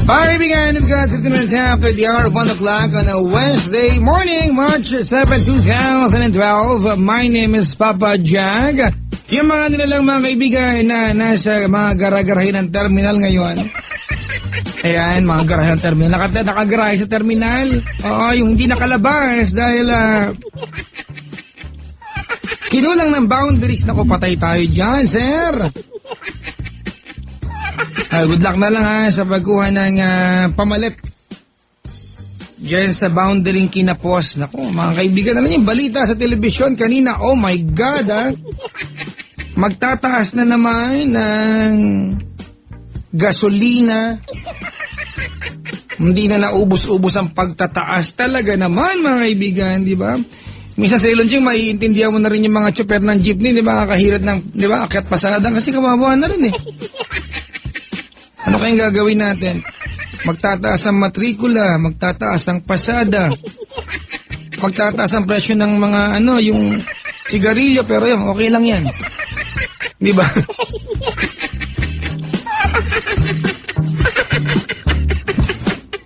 Kaibigan, we've got 15 minutes after the hour of 1 o'clock on a Wednesday morning, March 7, 2012. My name is Papa Jag. Yung mga nilalang mga kaibigan na nasa mga garagarahe ng terminal ngayon. Ayan, mga garahe ng terminal. Nakagarahe sa terminal. Oo, yung hindi nakalabas dahil kinulang ng boundaries. Naku, patay tayo dyan, sir. Good luck na lang sa pagkuha ng pamalit dyan sa boundary kinapos. Naku, mga kaibigan, alam yung balita sa telebisyon kanina, oh my God, magtataas na naman ng gasolina. Hindi na naubos-ubos ang pagtataas. Talaga naman, mga kaibigan, di ba? Minsan sa Ilonching, maiintindihan mo na rin yung mga tsuper ng jeepney, di ba? Kakahirat ng, di ba, akyat pasada kasi kawawa na rin eh. Ano kayang gagawin natin? Magtataas ang matrikula, magtataas ang pasada, magtataas ang presyo ng mga yung sigarilyo, pero yun, okay lang yan. Di ba?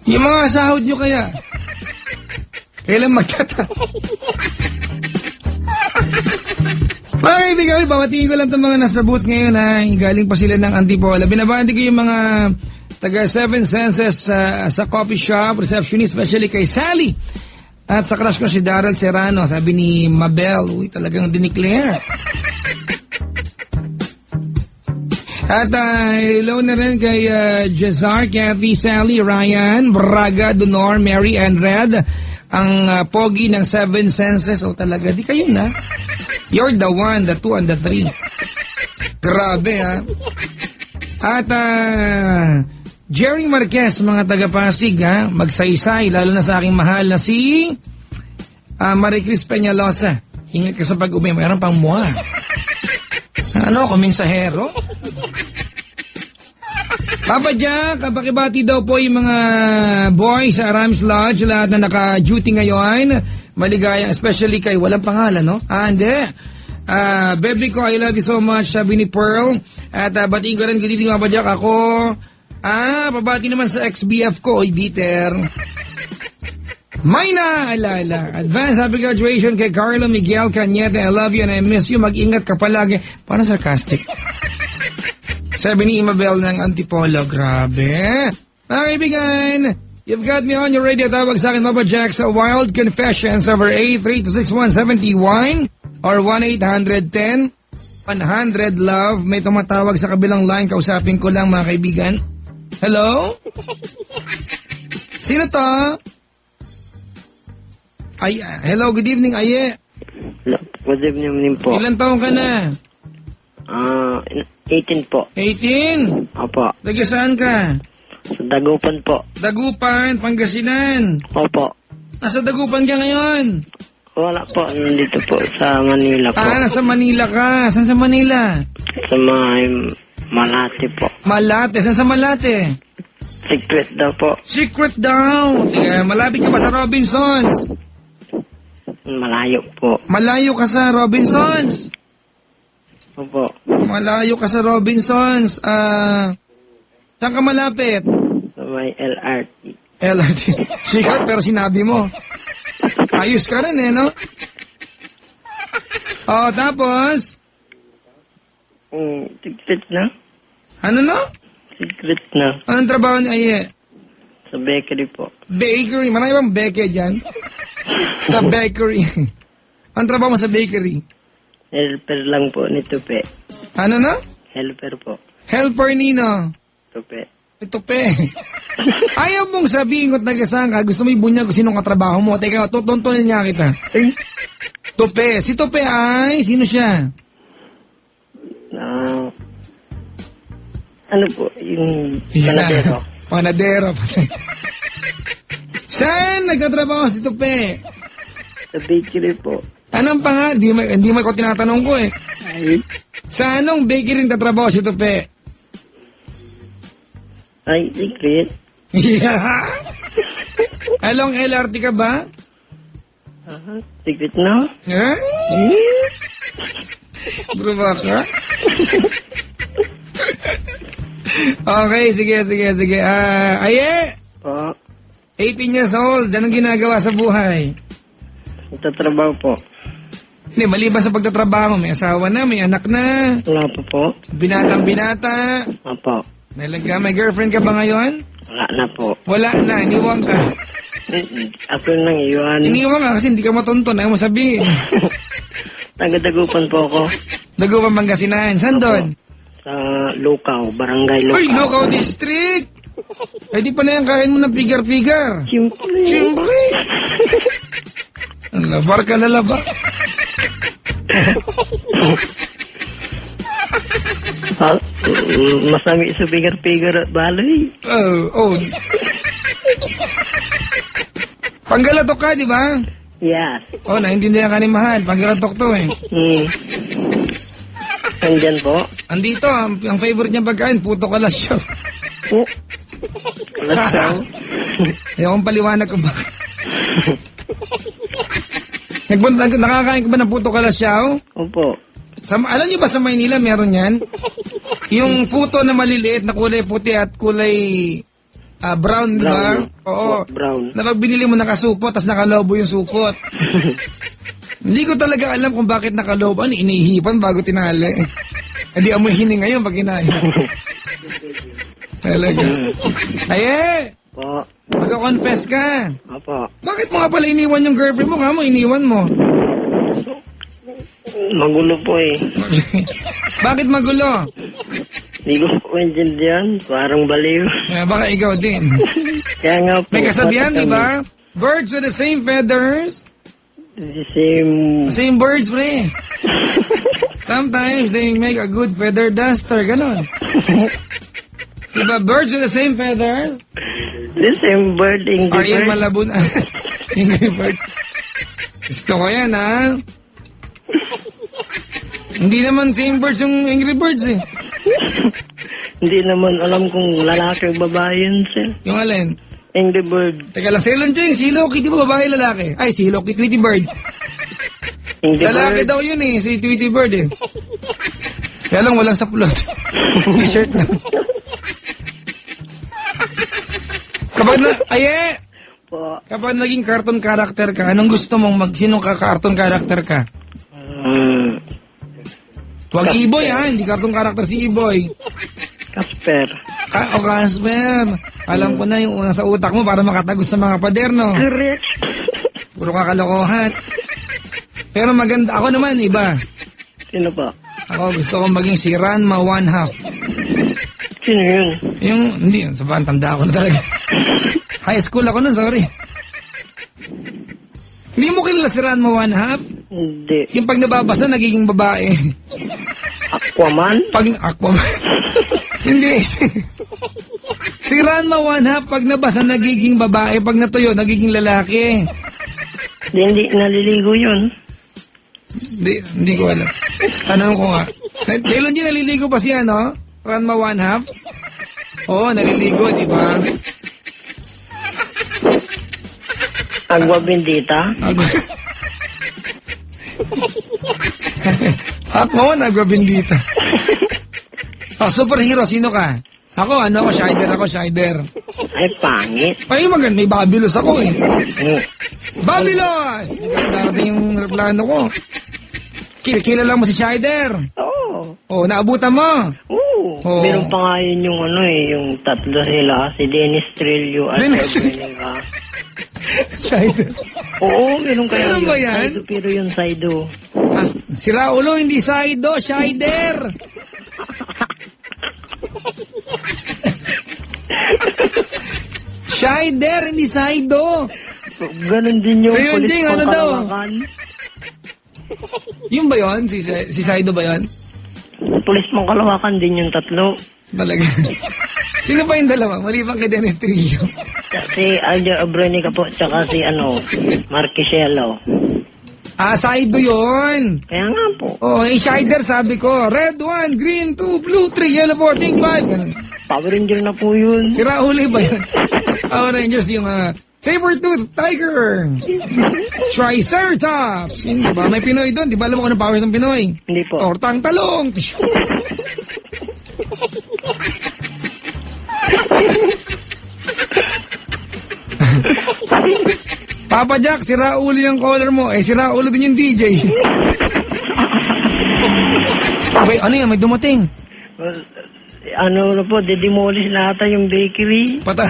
Yung mga sahod nyo kaya, kailan magtataas? Mga kaibigan, babatiin ko lang itong mga nasabot ngayon galing pa sila ng Antipola. Binabati ko yung mga taga 7 Senses sa coffee shop, receptionist, especially kay Sally. At sa crush ko si Daryl Serrano, sabi ni Mabel, uy, talagang dineclare. At hello na rin kay Jazar, Kathy, Sally, Ryan, Braga, Donor, Mary, and Red. Ang pogi ng 7 Senses. O talaga, di kayo na. You're the 1, the 2, and the 3. Grabe, ha? At Jerry Marquez, mga taga-Pasig, ha? Magsaysay, lalo na sa aking mahal na si Maricris Peñalosa. Ingat ka sa pag-umi, mayroon pang mua. Kuminsahero? Papa Jack, pakibati daw po yung mga boys sa Aramis Lodge, lahat na naka-duty ngayon. Maligaya, especially kay walang pangalan, no? Hindi. Baby ko, I love you so much, sabi ni Pearl. At batiin ko rin, good evening, Papa Jack. Ako, pabati naman sa ex-BF ko, oy, bitter. Mayna, alala. Advance happy graduation kay Carlo Miguel Cañete. I love you and I miss you. Mag-ingat ka palagi. Parang sarcastic. Sabi ni Mabel ng Antipolo, grabe. Mga kaibigan, you've got me on your radio. Tawag sa akin, Papa Jack, sa Wild Confessions over 8326171 or 1-800-10-100-LOVE. May tumatawag sa kabilang line. Kausapin ko lang, mga kaibigan. Hello? Sino to? Ay, hello, good evening, Aye. Good evening po. Ilan taong ka na? 18 po. 18? Opo. Taga saan ka? Sa Dagupan po. Dagupan, Pangasinan. Opo. Nasa Dagupan ka ngayon? Wala po. Nandito po sa Manila po. Nasa Manila ka. Saan sa Manila? Sa Malate po. Malate. Saan sa Malate? Secret daw po. Secret daw. Malapit ka ba sa Robinsons? Malayo po. Malayo ka sa Robinsons? Opo. Malayo ka sa Robinsons. Saan ka malapit? Sa may LRT. LRT. Secret pero sinabi mo. Ayos ka rin no? Tapos? Secret na? Ano no? Secret na. Anong trabaho ni Aye? Sa bakery po. Bakery? Marami bang beke dyan? Sa bakery. Anong trabaho mo sa bakery? Helper lang po ni Tupe. Ano na? Helper po. Helper nino? Tupe. Ito pe. Ayaw mong sabihin ko't nagasaan ka. Gusto mo ibunyag kung sinong katrabaho mo. Teka, tutuntunin niya kita. Tupe. Si Tupe ay, sino siya? Ano po? Yung panadero. Panadero. Saan nagtatrabaho si Tupe? Sa bakery po. Anong pa nga? Hindi mo ko tinatanong ko eh. Ay. Sa anong bakery nagtatrabaho si Tupe? Ay, secret. Yeah. Along LRT ka ba? Secret na? Eh? Bro ba ka? Okay, sige. Aye! Po. 18 years old. Anong ginagawa sa buhay? Nagtatrabaho po. Hindi, maliban sa pagtatrabaho, may asawa na, may anak na, Wala po po. binata. Opo. May girlfriend ka ba ngayon? Wala na po. Wala na, iniwan ka. Ako nang iwan. Iniwan ka kasi hindi ka matunton, ayaw mo sabihin. Taga-dagupan po ako. Dago pa Pangasinan. Saan doon? Sa Lukaw, Barangay Lukaw. Uy, Lucao District! Ay, di pala yung kain mo ng pigar-pigar. Siyempre. Siyempre! Ang labar ka na laba. Masami sa pigar-pigar at baloy. Oh. Panggalatok ka, di ba? Yes. Oh, naintindihan ka ni Mahal. Panggalatok to eh. Andyan po. Andito, ang favorite niya pagkain, puto kalasyo. Po. Alas daw. Ayaw kong paliwanag ko ba? Nakakain ka ba ng puto kalasyaw? Opo. Alam niyo ba sa Maynila meron yan? Yung puto na maliliit na kulay puti at kulay brown, di ba? Oo. Brown. Na pag binili mo nakasupot, tapos nakalobo yung supot. Hindi ko talaga alam kung bakit nakalobo. Ano, inihipan bago tinali. Hindi amoy hining ngayon pag kinain. Talaga. Aye! Po. Magka-confess ka. Opo. Bakit mo nga pala iniwan yung girlfriend mo? Kamo, iniwan mo. Magulo po eh. Bakit magulo? Hindi ko po maintindihan. Parang baliw. Baka ikaw din. Kaya nga po. May kasabihan, di ba? Birds with the same feathers. The same. Same birds, pre. Sometimes they make a good feather duster. Ganon. Diba, birds with the same feathers? The same bird, English Are you bird. malabon? Angry bird. Gusto ko yan, ha? Hindi naman same birds yung Angry Birds, eh. Hindi naman alam kung lalaki o babae yun, sir. Yung alin? Angry bird. Teka lang, Ceylon Cheng, si Loki, di ba babae lalaki? Ay, si Loki, Tweety Bird. Angry Lalaki bird. daw yun eh, si Tweety Bird eh. Kaya lang walang saplot. T-shirt lang. Po. Kapag naging cartoon character ka, anong gusto mong sinong ka-cartoon character ka? Huwag Iboy ha, hindi cartoon character si Iboy. Casper. O Casper. Alam ko na yung una sa utak mo para makatagos sa mga pader, no? Correct. Puro kakalokohan. Pero maganda, ako naman, iba. Sino pa? Ako gusto kong maging si Ranma One Half. Sino yun? Yung, hindi, sabahan, tanda ako na talaga. High school ako nun, sorry. Hindi mo kilala si Ranma One Half? Hindi. Yung pag nababasa, nagiging babae. Aquaman? Pag, Aquaman. Hindi. Si Ranma One Half, pag nabasa, nagiging babae. Pag natuyo, nagiging lalaki. Hindi naliligo yun. Hindi ko alam. Tanong ko nga. Kailan din naliligo pa siya, no? Ranma One Half? Oo, naliligo, di ba? Agua bendita? Ako, nagwabindita. Superhero, sino ka? Ako, Shider. Ay, pangit. Ay, maganda, may Babylos ako eh. Hmm. Babylos! Darating yung plano ko. Kilala mo si Shider? Oo. Oh, naabutan mo? Oo. Oo. Meron pa nga yun yung yung tatlo sila. Si Dennis Trillo at Dennis Sabrina. Shider. Oo, meron kaya Meron yun. ba yan? Saido, pero yung Saido. Si Raulo, hindi Saido, Shider. Shider, hindi Saido. Ganon din yung So yun, pulis Jing, ano pang daw? Kalawakan. Yung ba yun? Si Saido ba yun? Pulis pang Kalawakan din yung tatlo. Talaga. Sino pa yung dalawa? Maliban kay Dennis Trillo. Si Aljo Abrenica po, tsaka si Marquisiello. Saido yun. Kaya nga po. Oh, Shider sabi ko. Red 1, green 2, blue 3, yellow 4, pink 5. Ganun. Power Ranger na po yun. Si Rahul ba yun? Power Rangers yung Sabertooth Tiger. Triceratops. Hindi ba? May Pinoy doon. Di ba alam mo kung anong powers ng Pinoy? Hindi po. Tortang talong. Papa Jack, sira ulo yung caller mo. Eh, sira ulo din yung DJ. Okay, ano yan? May dumating. Ano na po, didemolish na ata yung bakery. Patay.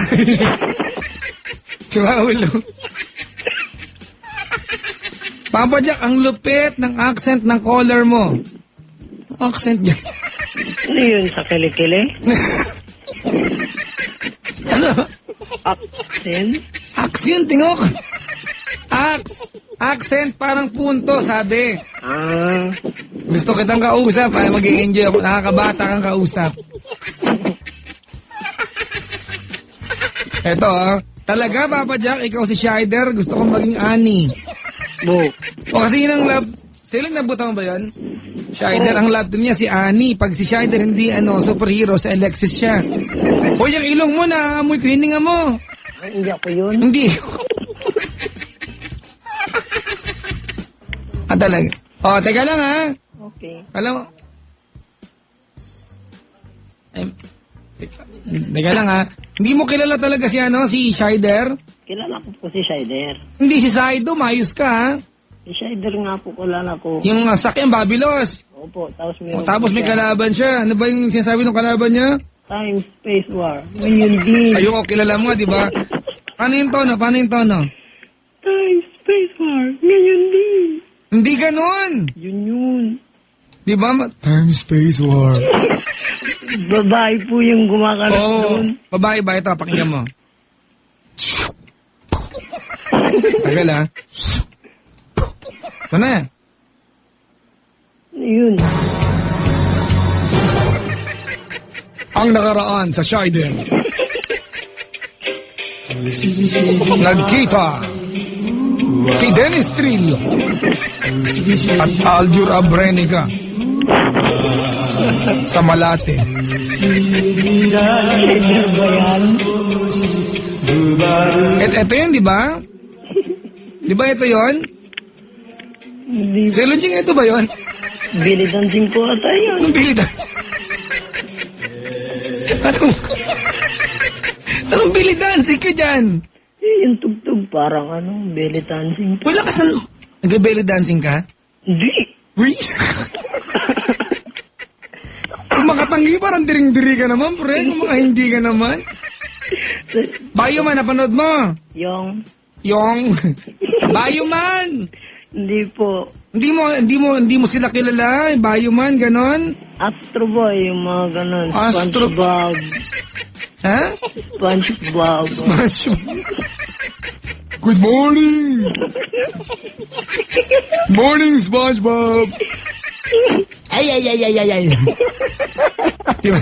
Sira ulo. Papa Jack, ang lupit ng accent ng caller mo. Accent niya. Ano yun, sa kilikili? Ano? Accent? Accent, tingok. Accent, parang punto, sabi. Ah, Gusto kitang kausap, ay mag-i-enjoy ako. Nakakabata kang kausap. Eto, talaga, Papa Jack, ikaw si Shider, gusto kong maging ani. bo. O kasi yun ang love, sila nabuta mo ba yun? Shider, ang love team niya si Ani. Pag si Shider hindi superhero, sa Alexis siya. Hoy, yung ilong mo na, amoy ko, hininga mo. Ay, hindi ako yun. Hindi. Talaga. O, teka lang ha. Okay. Alam mo. Teka lang ha. Hindi mo kilala talaga si Shider? Kilala ko po si Shider. Hindi si Saido, mayos ka ha. Si Shider nga po kilala ko. Yung sakyan, Babilos. Opo, Tapos may kalaban siya. Ano ba yung sinasabi ng kalaban niya? Time, space, war. Ngayon din. Ayoko, kilala mo, di ba? Paano yung tono? Time, space, war. Ngayon din. Hindi ganun. Yun. Di ba? Time, space, war. Babae po yung gumakanap Oo. doon. Babae ba? Ito, pakinggan mo. Tagal ha. Ito na. Yun. Ang nakaraan sa Shider. Nagkita si Dennis Trill at Aljur Abrenica sa Malate. Ito yun, di ba? Di ba ito yun? Hindi. Si Lunching, ito ba yun? Billy dancing po ata yun. Anong Billy Dancing? Anong Billy Dancing ka dyan? Yung tugtog parang belly dancing. Wala ka saan... Nag-belly dancing ka? Hindi. Uy! Kung makatanggi, parang diring-diri ka naman, pre. Kung mga hindi ka naman. Bayuman, napanood mo? Yung, Bayuman! hindi po. Hindi mo sila kilala, Bayuman, ganon? Astro Boy, yung mga ganun. Astro- SpongeBob. Ha? SpongeBob. Good morning! Morning, SpongeBob! Ay. Diba?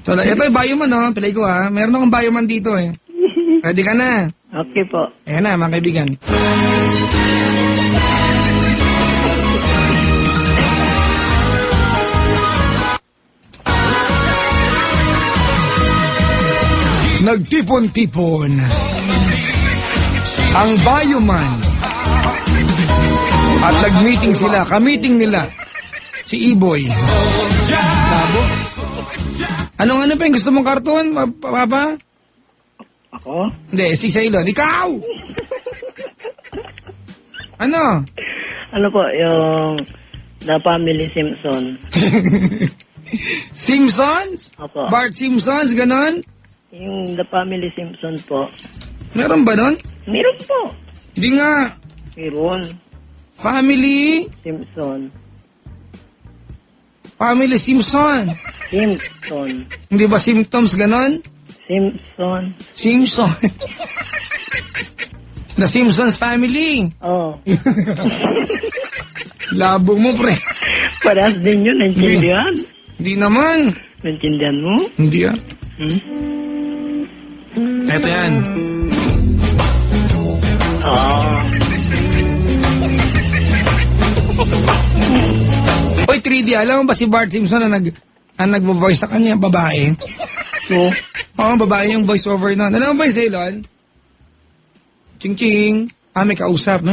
So, ito yung Bayuman, no? Pilay ko, ha? Meron akong Bayuman dito, eh. Ready ka na? Okay po. Ayan na, mga kaibigan. Nagtipon-tipon ang Bayuman at nag-meeting sila, kamiting nila si Iboy. Labo? Ano pa yung gusto mong karton, Papa? Ako? Hindi, si Sailon. Ikaw! Ano? Ano po, yung The Family Simpson. Simpsons? Opo. Bart Simpsons, ganon? Yung The Family Simpson po. Meron ba nun? Meron po. Hindi nga. Meron. Family Simpson. Simpson. Simpson. Hindi ba symptoms, ganon? Simpson. Simpson. The Simpsons family. Oh. Labo mo, pre. Parehas din yun, naintindihan. Hindi naman. Naintindihan mo? Hindi ah. Eto yan. Oy, 3D, alam mo ba si Bart Simpson na nagvo-voice sa kanya, babae? Oo. Oo, babae yung voice over nun. Alam mo ba yung Ceylon? Ching-ching. May kausap, no?